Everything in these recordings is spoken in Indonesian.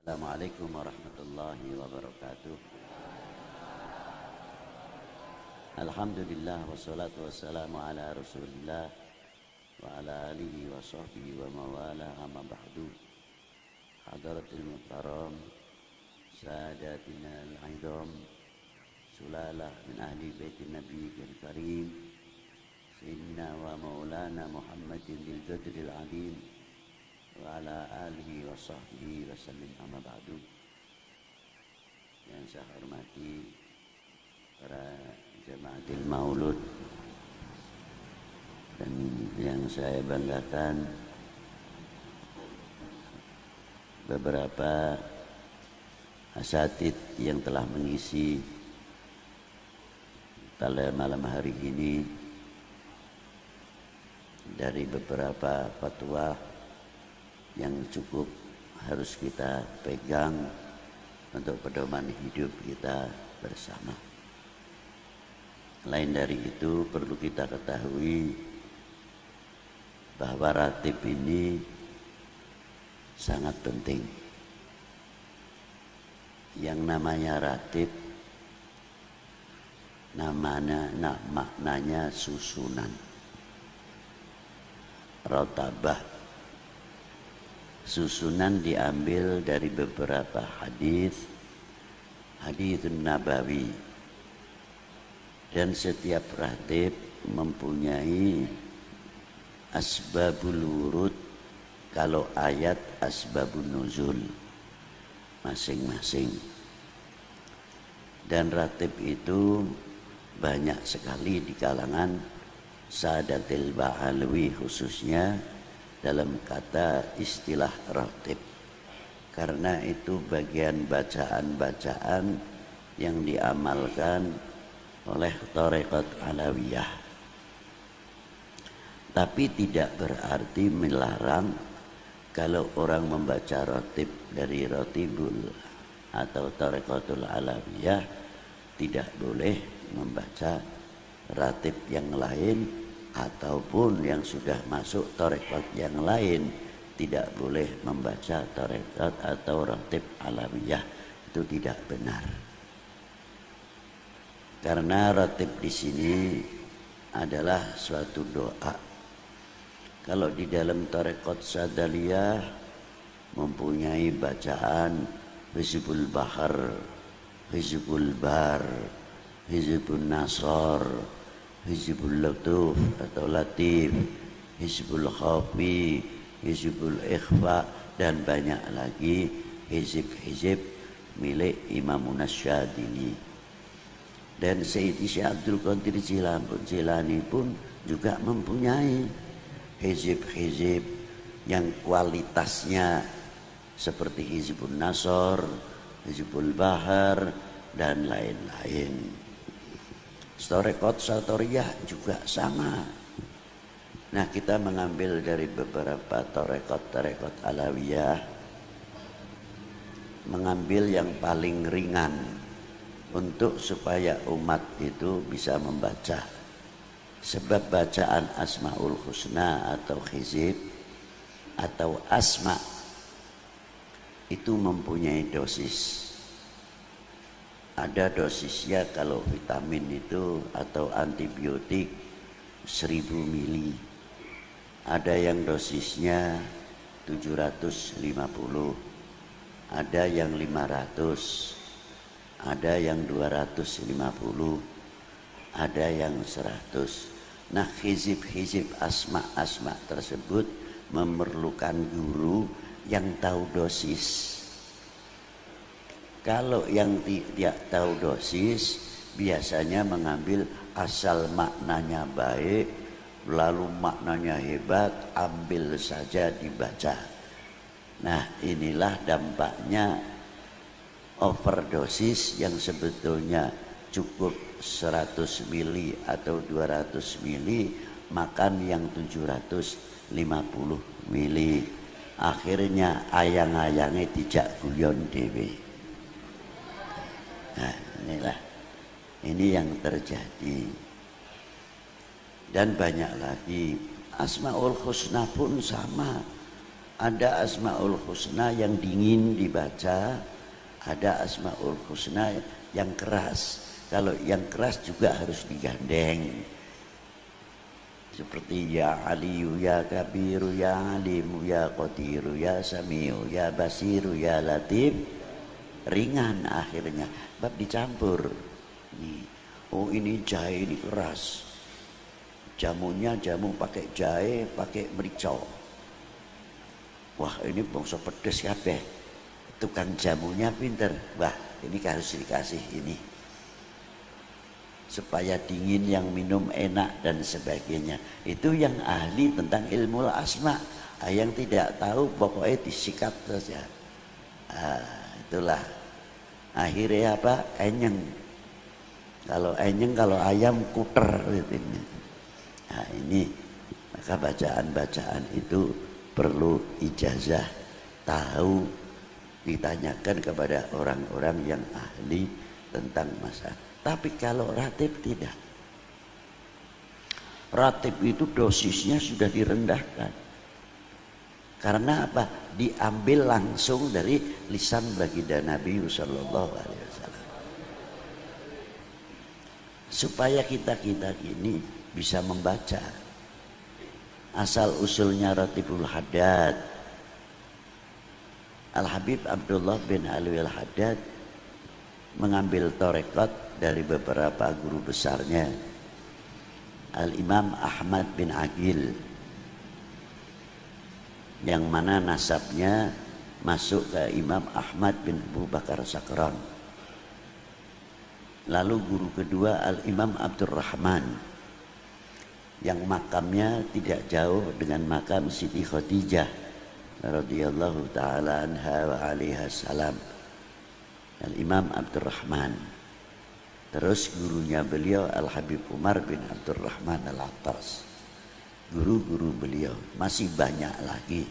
Assalamualaikum warahmatullahi wabarakatuh. Alhamdulillah wassalatu wassalamu ala rasulillah wa ala alihi wa sahbihi wa mawala amma ba'du. Hadaratul muhtaram sadatina al-'idham sulalah min ahli baitin nabi karim sayyidina wa maulana Muhammadin bil qadril 'azim wa ala alihi wa sahbihi wa sallim amma ba'du. Yang saya hormati para jamaatil maulud dan yang saya banggakan beberapa asatid yang telah mengisi pada malam hari ini dari beberapa fatwa yang cukup harus kita pegang untuk pedoman hidup kita bersama. Lain dari itu perlu kita ketahui bahwa ratib ini sangat penting. Yang namanya ratib maknanya susunan. Rotabah. Susunan diambil dari beberapa hadis nabawi, dan setiap ratib mempunyai asbabul wurud, kalau ayat asbabun nuzul masing-masing. Dan ratib itu banyak sekali di kalangan Sadatil Ba'alawi, khususnya dalam kata istilah ratib, karena itu bagian bacaan-bacaan yang diamalkan oleh Thariqat Alawiyah. Tapi tidak berarti melarang kalau orang membaca ratib dari Ratibul atau Thariqatul Alawiyah, tidak boleh membaca ratib yang lain, ataupun yang sudah masuk tarekat yang lain tidak boleh membaca tarekat atau ratib alawiyah. Itu tidak benar, karena ratib di sini adalah suatu doa. Kalau di dalam tarekat sadaliyah mempunyai bacaan Hizbul Bahar, Hizbul Bar, Hizbul Nasr, Hizbul Latuf atau Latif, Hizbul Khafi, Hizbul Ikhfa, dan banyak lagi hizib-hizib milik Imam Nasyadili. Dan Sayyidi Syekh Abdul Qadir Jilani pun juga mempunyai hizib-hizib yang kualitasnya seperti Hizbul Nasr, Hizbul Bahar, dan lain-lain. Tarekat Satoriyah juga sama. Nah, kita mengambil dari beberapa tarekat alawiyah, mengambil yang paling ringan untuk supaya umat itu bisa membaca. Sebab bacaan Asmaul Husna atau hizib atau asma itu mempunyai dosis. Ada dosisnya kalau vitamin itu atau antibiotik 1000 mili. Ada yang dosisnya 750, ada yang 500, ada yang 250, ada yang 100. Nah, hizib-hizib asma tersebut memerlukan guru yang tahu dosis. Kalau yang tidak tahu dosis biasanya mengambil asal maknanya baik, lalu maknanya hebat, ambil saja dibaca. Nah, inilah dampaknya overdosis yang sebetulnya cukup 100 mili atau 200 mili, makan yang 750 mili. Akhirnya ayang-ayangnya dijak guyon dewe. Nah, ini yang terjadi. Dan banyak lagi. Asmaul Husna pun sama. Ada Asmaul Husna yang dingin dibaca, ada Asmaul Husna yang keras. Kalau yang keras juga harus digandeng. Seperti ya Aliyu, ya Kabiru, ya Alimu, ya Qadiru, ya Samiu, ya Basiru, ya Latif. Ringan akhirnya, bab dicampur. Nih. Oh ini jahe ini keras. Jamunya jamu pakai jahe, pakai merica. Wah ini bangsa pedes kabeh. Tukang jamunya pinter. Wah ini harus dikasih ini. Supaya dingin yang minum enak dan sebagainya. Itu yang ahli tentang ilmu asma. Yang tidak tahu pokoknya disikat saja. Itulah. Akhirnya apa? Enyeng. Kalau enyeng, kalau ayam kuter. Nah ini. Maka bacaan-bacaan itu perlu ijazah. Tahu. Ditanyakan kepada orang-orang yang ahli tentang masalah. Tapi kalau ratib tidak. Ratib itu dosisnya sudah direndahkan. Karena apa? Diambil langsung dari lisan baginda Nabi sallallahu alaihi wasallam. Supaya kita ini bisa membaca. Asal usulnya Ratibul Haddad. Al-Habib Abdullah bin Alwi Al-Haddad mengambil tarekat dari beberapa guru besarnya, Al-Imam Ahmad bin Aqil, yang mana nasabnya masuk ke Imam Ahmad bin Abu Bakar Sakran. Lalu guru kedua Al-Imam Abdurrahman, yang makamnya tidak jauh dengan makam Siti Khadijah radhiyallahu taala anha wa alaiha salam. Al-Imam Abdurrahman. Terus gurunya beliau Al-Habib Umar bin Abdurrahman Al-Attas. Guru-guru beliau masih banyak lagi.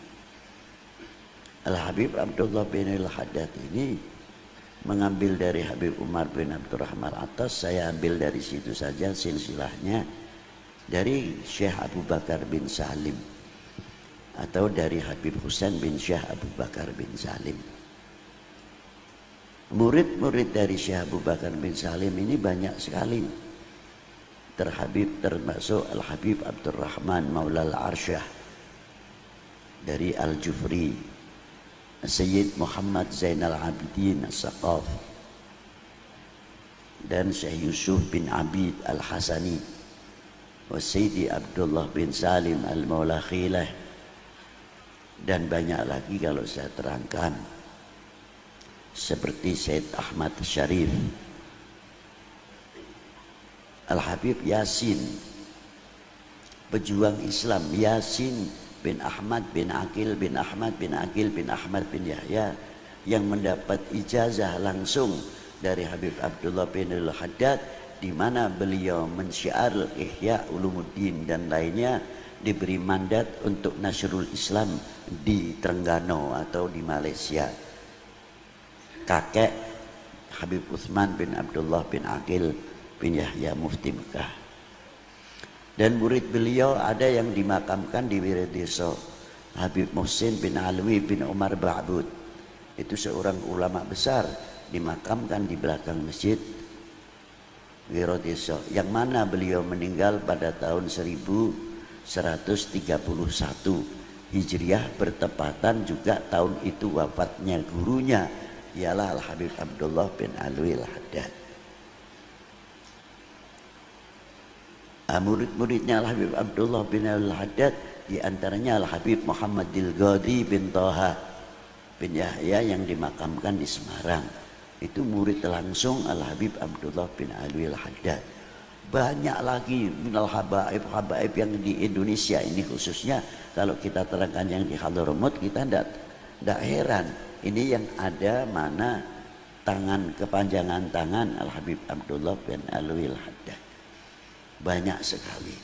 Al-Habib Abdullah bin Al-Haddad ini mengambil dari Habib Umar bin Abdurrahman Al-Attas. Saya ambil dari situ saja silsilahnya. Dari Syekh Abu Bakar bin Salim. Atau dari Habib Husain bin Syekh Abu Bakar bin Salim. Murid-murid dari Syekh Abu Bakar bin Salim ini banyak sekali. Termasuk Al-Habib Abdurrahman Maula Al-Arsyah dari Al-Jufri, Sayyid Muhammad Zainal Abidin As-Saqaf, dan Syekh Yusuf bin Abid Al-Hasani, Sayyidi Abdullah bin Salim Al-Maula Khilah, dan banyak lagi kalau saya terangkan. Seperti Syed Ahmad Syarif, Al-Habib Yasin, pejuang Islam Yasin bin Ahmad bin Aqil bin Ahmad bin Aqil bin Ahmad bin Yahya, yang mendapat ijazah langsung dari Habib Abdullah bin Al-Haddad, di mana beliau mensyiar Ihya Ulumuddin dan lainnya, diberi mandat untuk Nasrul Islam di Terengganu atau di Malaysia. Kakek Habib Utsman bin Abdullah bin Aqil bin Yahya Mufti Mekah. Dan murid beliau ada yang dimakamkan di Wirideso, Habib Muhsin bin Alwi bin Umar Ba'bud. Itu seorang ulama besar, dimakamkan di belakang masjid Wirideso, yang mana beliau meninggal pada tahun 1131 Hijriah, bertepatan juga tahun itu wafatnya gurunya, ialah Al-Habib Abdullah bin Alwi Al-Haddad. Murid-muridnya Al-Habib Abdullah bin Alwi Al-Haddad, diantaranya Al-Habib Muhammad Dilghadi bin Toha bin Yahya yang dimakamkan di Semarang. Itu murid langsung Al-Habib Abdullah bin Alwi Al-Haddad. Banyak lagi minal habaib yang di Indonesia ini khususnya. Kalau kita terangkan yang di Hadramaut, kita tidak heran. Ini yang ada mana tangan, kepanjangan tangan Al-Habib Abdullah bin Alwi Al-Haddad. Banyak sekali.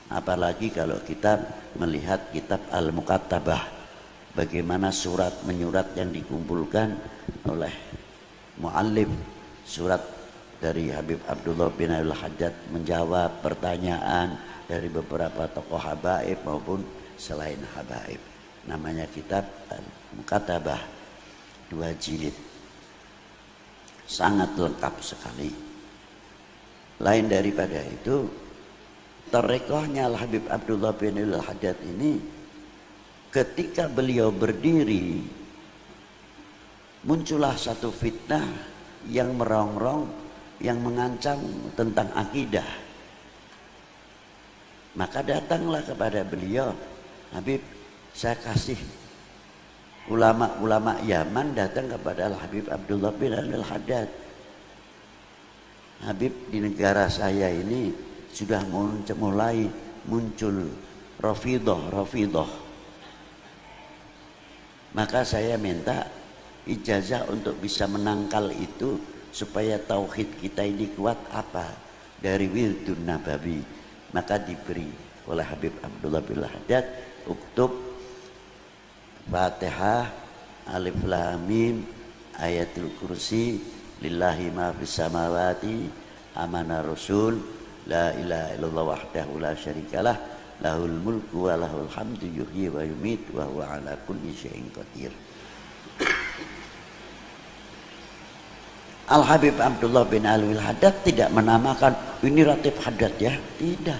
Apalagi kalau kita melihat kitab Al-Muqattabah, bagaimana surat menyurat yang dikumpulkan oleh muallif, surat dari Habib Abdullah bin Alwi Al-Haddad menjawab pertanyaan dari beberapa tokoh habaib maupun selain habaib. namanya kitab Mukatabah 2 jilid, sangat lengkap sekali. Lain daripada itu, tarekohnya Al-Habib Abdullah bin Al-Haddad ini, ketika beliau berdiri, muncullah satu fitnah yang merongrong, yang mengancam tentang akidah. Maka datanglah kepada beliau, Habib, saya kasih ulama-ulama Yaman datang kepada Al-Habib Abdullah bin Al-Haddad. Habib, di negara saya ini sudah mulai muncul Rafidah. Maka saya minta ijazah untuk bisa menangkal itu, supaya tauhid kita ini kuat apa? Dari Wildun Nabawi. Maka diberi oleh Habib Abdullah bin Haddad, uktub Fatihah, Alif Lam Mim, Ayatul Kursi, Lillahi ma fis samawati, Amana Rasul, La ilaha illallah wahdahu la syarikalah, lahul mulku wa lahul hamdu yuhyi wa yumit wa huwa ala kulli syai'in qadir. Al-Habib Abdullah bin Alwi Haddad tidak menamakan ini Ratib Haddad ya, tidak.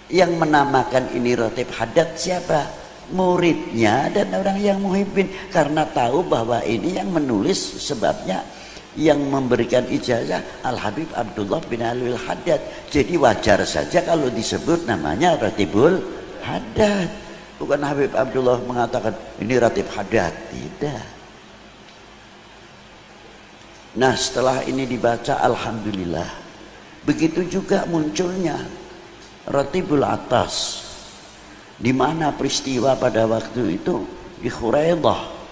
Yang menamakan ini Ratib Haddad siapa? Muridnya dan orang yang muhibbin, karena tahu bahwa ini yang menulis, sebabnya yang memberikan ijazah Al-Habib Abdullah bin Alwi Haddad. Jadi wajar saja kalau disebut namanya Ratibul Haddad. Bukan Habib Abdullah mengatakan ini Ratib Haddad, tidak. Nah, setelah ini dibaca, alhamdulillah, begitu juga munculnya Ratibul Atas, di mana peristiwa pada waktu itu di Khuraidah.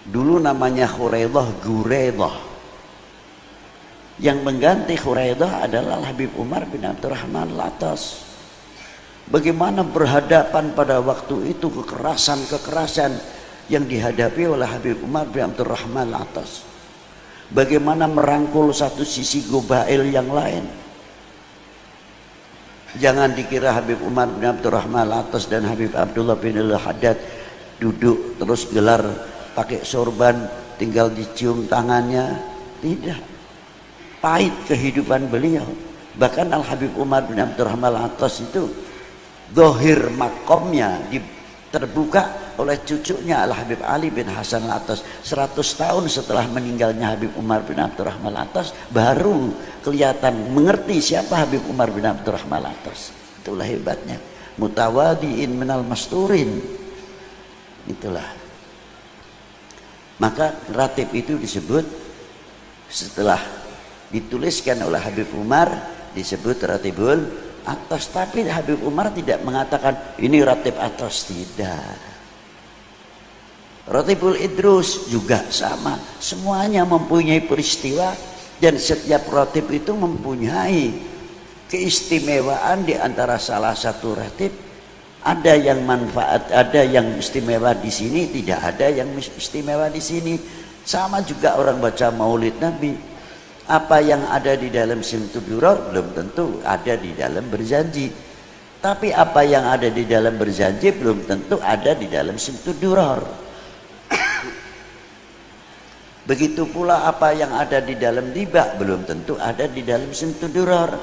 Dulu namanya Khuraidah Guraidah. Yang mengganti Khuraidah adalah Habib Umar bin Abdurrahman Al-Atas. Bagaimana berhadapan pada waktu itu kekerasan yang dihadapi oleh Habib Umar bin Abdurrahman Al-Atas. Bagaimana merangkul satu sisi gobail yang lain. Jangan dikira Habib Umar bin Abdurrahman Al-Atas dan Habib Abdullah bin Al-Haddad duduk terus gelar pakai sorban, tinggal dicium tangannya. Tidak. Pahit kehidupan beliau. Bahkan Al-Habib Umar bin Abdurrahman Al-Atas itu zahir makomnya terbuka oleh cucunya Al-Habib Ali bin Hasan Al-Atas. 100 tahun setelah meninggalnya Habib Umar bin Abdurrahman Al-Atas, baru kelihatan mengerti siapa Habib Umar bin Abdurrahman Al-Atas. Itulah hebatnya. Mutawadiin minal masturin. Itulah. Maka ratib itu disebut, setelah dituliskan oleh Habib Umar, disebut Ratibul Atas. Tapi Habib Umar tidak mengatakan ini Ratib Atas, tidak. Ratibul Idrus juga sama, semuanya mempunyai peristiwa, dan setiap ratib itu mempunyai keistimewaan. Di antara salah satu ratib ada yang manfaat, ada yang istimewa di sini, tidak ada yang istimewa di sini. Sama juga orang baca Maulid Nabi, apa yang ada di dalam Simtud Duror belum tentu ada di dalam berjanji, tapi apa yang ada di dalam berjanji belum tentu ada di dalam Simtud Duror. Begitu pula apa yang ada di dalam Tiba belum tentu ada di dalam Simtud Duror,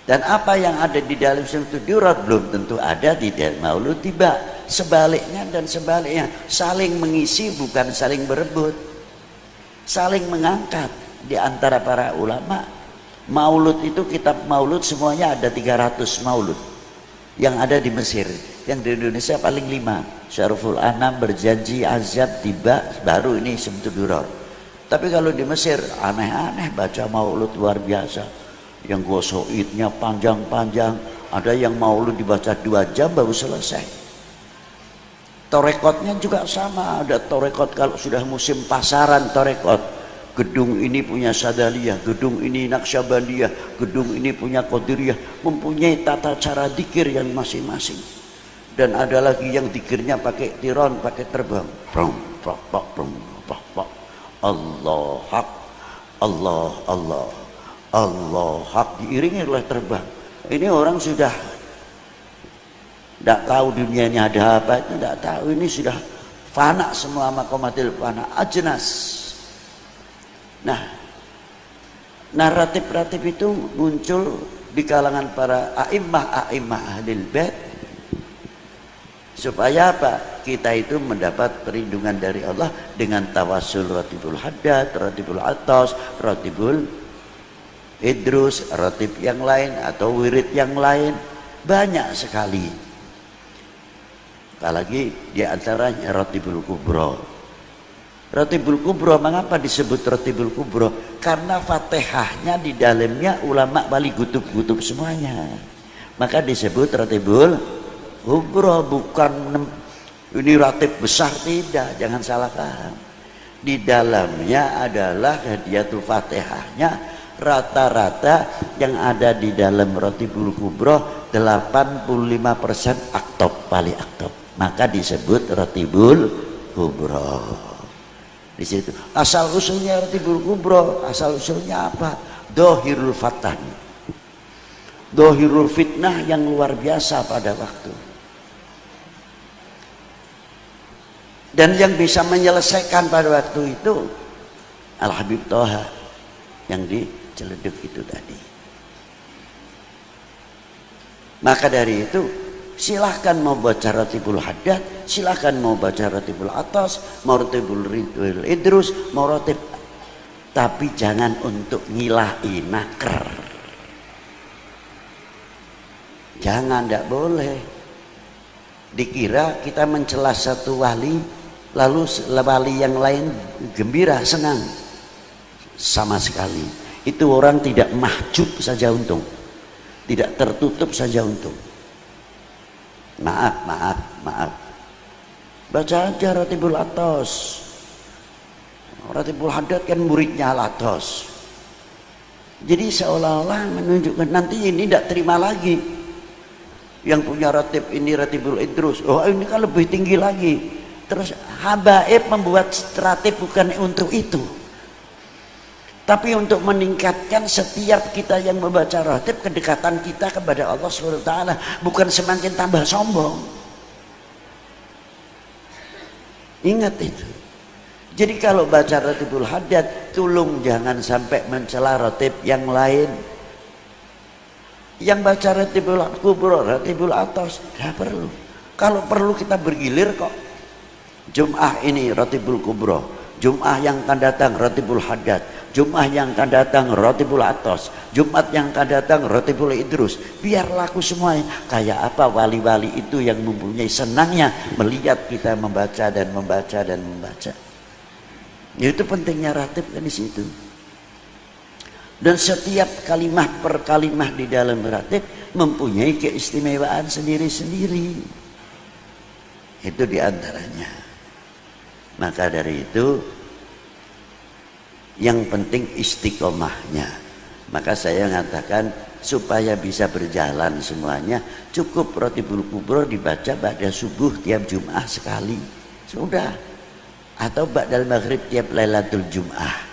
dan apa yang ada di dalam Simtud Duror belum tentu ada di dalam Maulud Tiba. Sebaliknya dan sebaliknya, saling mengisi bukan saling berebut, saling mengangkat. Di antara para ulama, Maulud itu, kitab Maulud semuanya ada 300 Maulud yang ada di Mesir. Yang di Indonesia paling 5. Syariful Anam, Berjanji, Azab, Tiba, baru ini Simtud Duror. Tapi kalau di Mesir aneh-aneh baca Maulud luar biasa. Yang gosoidnya panjang-panjang, ada yang Maulud dibaca 2 jam baru selesai. Torekotnya juga sama, ada torekot kalau sudah musim pasaran torekot. Gedung ini punya Sadaliyah, gedung ini Naqsyabandiyah, gedung ini punya Qadiriyah, mempunyai tata cara dzikir yang masing-masing. Dan ada lagi yang dzikirnya pakai tiron, pakai terbang. Allah hak, Allah Allah, Allah hak diiringi oleh terbang. Ini orang sudah tidak tahu dunianya ada apa, itu tidak tahu, ini sudah fana semua, maqamatil fana ajnas. Nah, naratif-naratif itu muncul di kalangan para a'immah ahlil bait supaya apa? Kita itu mendapat perlindungan dari Allah dengan tawassul ratibul haddad, ratibul atas, ratibul idrus, ratib yang lain atau wirid yang lain, banyak sekali. Apalagi di antaranya ratibul kubro. Ratibul kubro, mengapa disebut ratibul kubro? Karena Fatihahnya di dalamnya ulama bali gutub-gutub semuanya. Maka disebut ratibul kubro, bukan ini ratib besar, tidak, jangan salah paham. Di dalamnya adalah hadiyatul Fatihahnya, rata-rata yang ada di dalam ratibul kubro 85% aktob, bali aktob. Maka disebut ratibul kubro. Di situ asal usulnya ratibul kubro, asal usulnya apa? Dohirul fatan, dohirul fitnah yang luar biasa pada waktu. Dan yang bisa menyelesaikan pada waktu itu Al Habib Toha yang di Ciledug itu tadi. Maka dari itu silahkan mau baca ratibul haddad, silahkan mau baca ratibul atas, mau ratibul idrus, mau ratib, tapi jangan untuk ngilahi naker. Jangan, tidak boleh. Dikira kita mencela satu wali, lalu wali yang lain gembira, senang. Sama sekali. Itu orang tidak mahjub saja untung, tidak tertutup saja untung. Maaf. Baca aja ratibul atas. Ratibul haddad kan muridnya Al-Atas. Jadi seolah-olah menunjukkan nanti ini tidak terima lagi. Yang punya ratib ini ratibul idrus. Oh, ini kan lebih tinggi lagi. Terus habaib membuat ratib bukan untuk itu, tapi untuk meningkatkan setiap kita yang membaca ratib kedekatan kita kepada Allah SWT, bukan semakin tambah sombong. Ingat itu. Jadi kalau baca ratibul haddad, tolong jangan sampai mencela ratib yang lain. Yang baca ratibul kubro, ratibul atas, tidak perlu. Kalau perlu kita bergilir kok. Jum'ah ini ratibul kubro, Jum'ah yang akan datang ratibul haddad, Jum'ah yang akan datang ratibul atas, Jumat yang akan datang ratibul idrus. Biar laku semuanya. Kayak apa wali-wali itu yang mempunyai senangnya melihat kita membaca dan membaca dan membaca. Itu pentingnya ratib kan di situ. Dan setiap kalimah per kalimah di dalam ratib mempunyai keistimewaan sendiri-sendiri. Itu diantaranya. Maka dari itu yang penting istiqomahnya. Maka saya mengatakan supaya bisa berjalan semuanya, cukup ratibul kubro dibaca ba'da subuh tiap Jum'ah sekali, sudah. Atau ba'dal maghrib tiap Lailatul Jum'ah.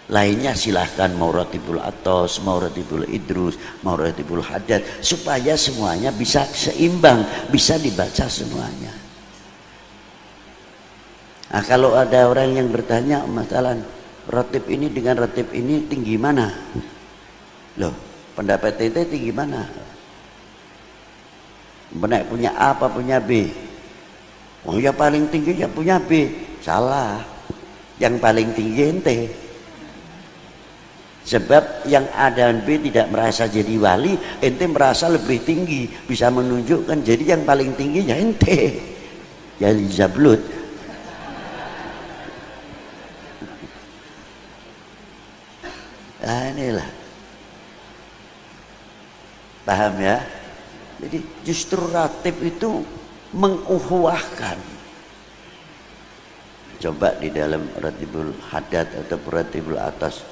Lainnya silahkan mau ratibul atas, mau ratibul idrus, mau ratibul haddad, supaya semuanya bisa seimbang, bisa dibaca semuanya. Nah, kalau ada orang yang bertanya masalah ratib ini dengan ratib ini tinggi mana? Loh, pendapat itu tinggi mana? Benar punya A apa punya B? Oh ya paling tinggi ya punya B. Salah. Yang paling tinggi ente. Sebab yang A dan B tidak merasa jadi wali, ente merasa lebih tinggi, bisa menunjukkan. Jadi yang paling tinggi ya ente. Ya zablut. Nah inilah, paham ya? Jadi justru ratib itu menguhuwahkan. Coba di dalam ratibul haddad atau ratibul atas,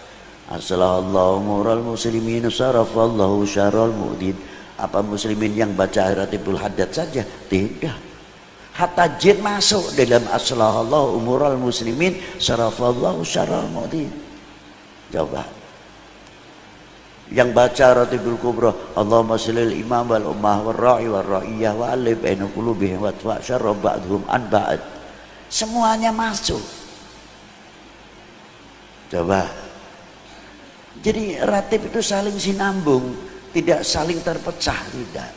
Assalamualaikum mural muslimin sarafallahu syarral mu'din. Apa muslimin yang baca ratibul haddad saja? Tidak. Hatta jin masuk dalam Assalamualaikum mural muslimin sarafallahu syarral mu'din. Coba. Yang baca Ratibul Kubra, Allahumma sholli imam wal ummah wal ra'i wal ra'iyah wa alif baina qulubihim wa twa syarra ba'dhum an ba'd. Semuanya masuk. Coba. Jadi ratib itu saling sinambung, tidak saling terpecah, tidak.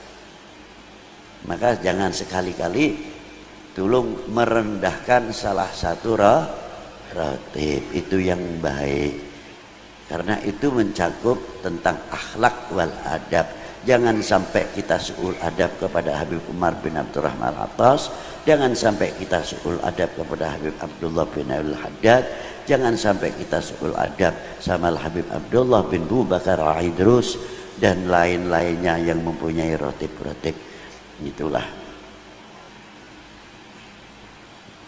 Maka jangan sekali-kali tolong merendahkan salah satu ratib, itu yang baik. Karena itu mencakup tentang akhlak wal adab. Jangan sampai kita su'ul adab kepada Habib Umar bin Abdurrahman Al-Attas. Jangan sampai kita su'ul adab kepada Habib Abdullah bin Al-Haddad. Jangan sampai kita su'ul adab sama Habib Abdullah bin Bu Bakar Al-Idrus dan lain-lainnya yang mempunyai ratib-ratib. Itulah.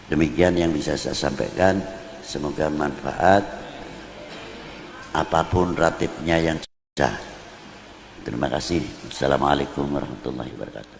Demikian yang bisa saya sampaikan. Semoga manfaat. Apapun ratibnya yang sah. Terima kasih. Assalamualaikum warahmatullahi wabarakatuh.